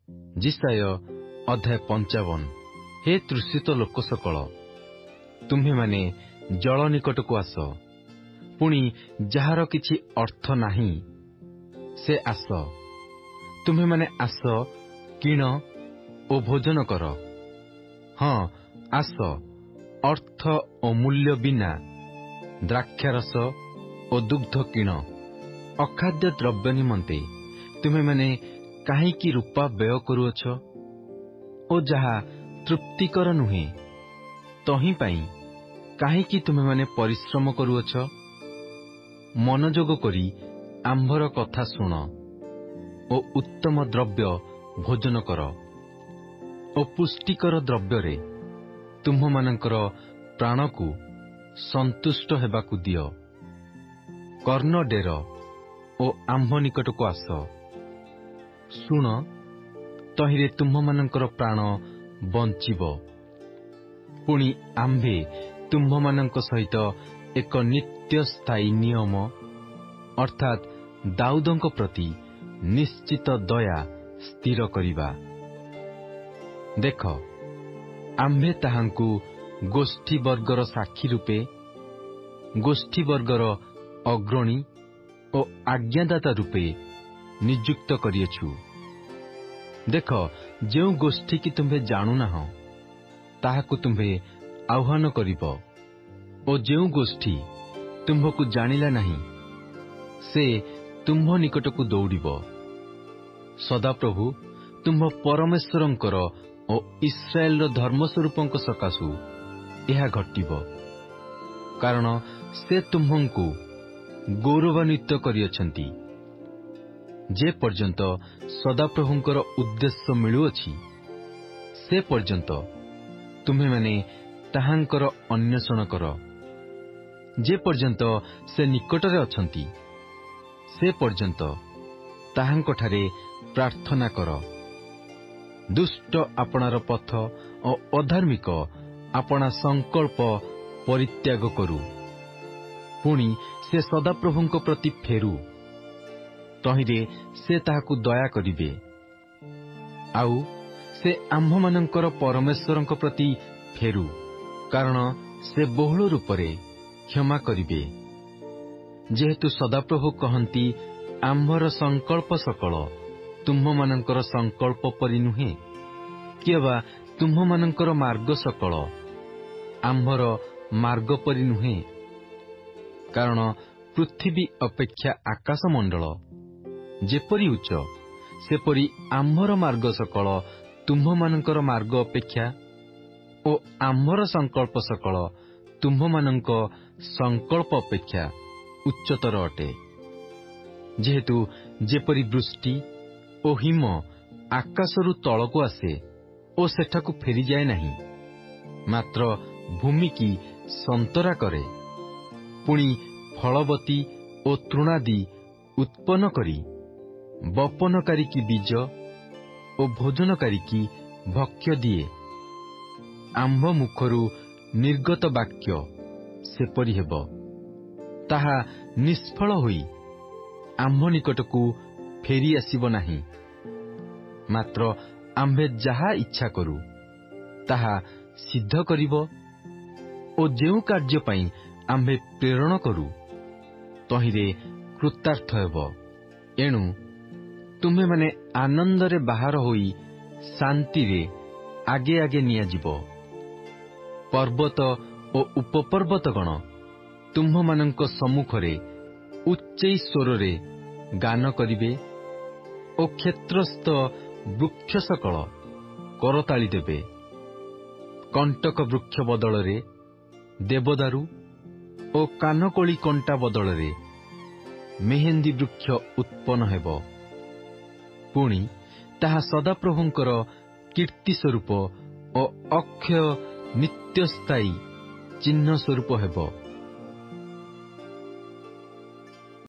जिसाय अध्याय 55। हे तृषित लोक सकल, तुम्हे माने जल निकट को आस, पुणी जार किछि अर्थ नाही से आस। तुम्हे माने आस, किण ओ भोजन कर। हाँ, आस, अर्थ ओ मूल्य बिना द्राक्षारस ओ दुग्ध किण। अखाद्य द्रव्य निमंते तुम्हे माने काहीकि रूपा व्यय करुअछ, ओ जहा तृप्तिकर नुहे तही पाई काहीकि तुम्हे माने परिश्रम करुअछ। मनोजोग करी आंभर कथा शुण ओ उत्तम द्रव्य भोजन कर, ओ पुष्टिकर द्रव्य तुम्ह मानकर प्राण को संतुष्ट हेबाकु दियो। कर्ण डेर ओ आंभ निकट को आस, शुण तहिरे तुम्ह मानकर प्राण बंचिब। पुणी आंभे तुम्ह मानक सहित एक नित्य स्थायी नियम अर्थात दाऊदଙ୍କ प्रति निश्चित दया स्थिर करिबा। देख, आंभे ताहांकु गोष्ठी वर्गर साक्षी रूपे, गोष्ठी वर्गर अग्रणी ओ आज्ञादाता रूपे नियुक्त करिएछु। देख, जो गोष्ठी की तुम्हे जानु नाह ताहाकु तुम्हे आह्वान करिब, ओ जो गोष्ठी तुम्हकु जानिला नहीं से तुम्ह निकटकु दौड़िब। सदाप्रभु तुम्ह परमेश्वरंकर ओ इस्राएल धर्मस्वरूपंक सकाशु यह घटिब, कारण से तुम्हंकु गौरवान्वित करियछंती। जे पर्यंत सदाप्रभुंकर उद्देश्य मिलुअछि से पर्यंत तुम्हे माने ताहांकर अन्वेषण कर। जे पर्यंत से निकटरे अछंती से पर्यंत ताहांकठारे प्रार्थना कर। दुष्ट आपणार पथ और अधार्मिक आपणा संकल्प परित्याग करू। पुणी से सदाप्रभुंक प्रति फेरू, तहिरे से ताहाकु दया करिबे। आउ से आम्भमानंकर परमेश्वरंक प्रति फेरू, कारण से बहुल रूपरे क्षमा करिबे। जेहेतु सदाप्रभु कहंती, आम्भर संकल्प सकल तुम्हमानंकर संकल्प परि नुहे, किबा तुम्हमानंकर मार्ग सकल आम्भर मार्ग परि नुहे। कारण पृथ्वी अपेक्षा आकाशमंडल जेपरि उच्च, सेपरि आम्भर मार्ग सकल तुम्हमानंकर मार्ग अपेक्षा, ओ आम्भर संकल्प सकल तुम्हमानंक संकल्प अपेक्षा उच्चतर अटे। जेहेतु जेपरि वृष्टि ओ हिम आकाशरु तळकु आसे ओ सेठाकु फेरी जाए नहीं, मात्र भूमि की संतरा करे, पुणी फलवती ओ तृणादि उत्पन्न करी बपनकारी की बीज ओ भोजनकारी की भक्ष्य दिए। आंभ मुखरू निर्गत वाक्य सेपरि हेब, ताहा निष्फल होई आंभ निकटकू फेरी आसिब नहीं। मात्र आंभे जहा इच्छा करू ताहा सिद्ध करिब, ओ जेउ कार्य पाई आंभे प्रेरण करू तहिरे कृतार्थ हेब। एणु तुम्हे माने आनंदरे बाहर होई शांति रे आगे आगे नियाजिब। पर्वत ओ उपपर्वतगण तुम्ह मानंक सम्मुखरे उच्चै स्वररे गान करिबे, ओ क्षेत्रस्थ वृक्ष सकल करताली देबे। कंटक वृक्ष बदलरे देवदारू ओ कानकोली कंटा बदलरे मेहेंदी वृक्ष उत्पन्न हेब। पुणी ताहा सदाप्रभुंकर कीर्ति स्वरूप ओ अक्षय नित्यस्थायी चिन्ह स्वरूप हेब।